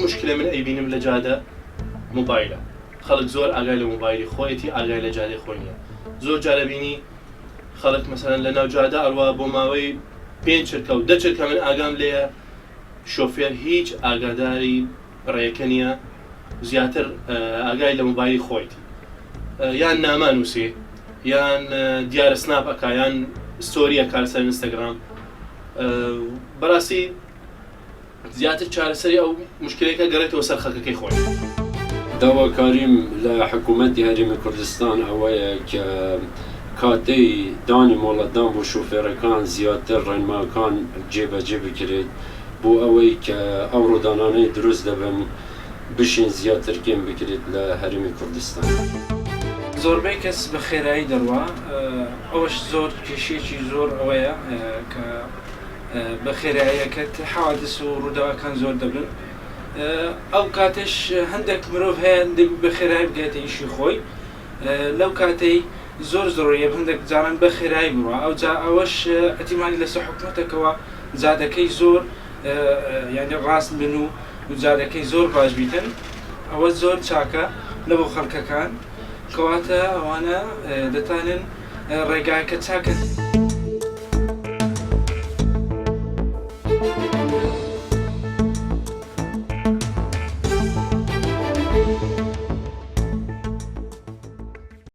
مشكلة من أي بينم لجادة موبايله خلق زور أقايل موبايلي خويتي أقايل جادة خوينيا زور جالبيني خلق مثلا لنا جادة أروا بوماوي بين شركة وده شركة من أقام ليها شوفير هيج أقاداري ريكنيا زياتر أقايل موبايلي خويتي يان نامانوسي يان ديار سناب أكا يان ستوري أكا لسر انستغرام براسي زياتر چارە سەری ئەو مشکلەیەکە گەڕێتەوە سەر خەڵکەکەی خۆی. داواکاریم لە حکوومەتی هەرێمی کوردستان ئەوەیە کە کاتەی دانی مۆڵەتدان بۆ شۆفێرەکان زیاتر ڕێنماکان جێبەجێ بکرێت بۆ ئەوەی کە ئەو ڕۆدانانەی دروست دەبن بشین زیاتر گەم بکرێت لە هەرێمی کوردستان. زۆربەی کەس بە خێرایی دەڕوا ئەوەش زۆر کێشێکی زۆر ئەوەیە کە بە خێراییەکەت حوادث و ڕووداوەکان زۆر دەبن ئەو کاتش هەندێک مرۆڤ هەیە بە خێرایی بگاتە ئیشی خۆی لەو کاتەی زۆر زۆریە هەندێک جاران بە خێرایی بڕوە ئەو جا ئەوەش ئەتیمانی لەسەر حکومەتەکەوە جادەکەی زۆر یعنی ڕاست بن و جادەکەی زۆر باش بیتن ئەوە زۆر چاکە لەبۆ خەڵکەکان کەواتە ئەوانە دەتانن ڕێگاکە چاکە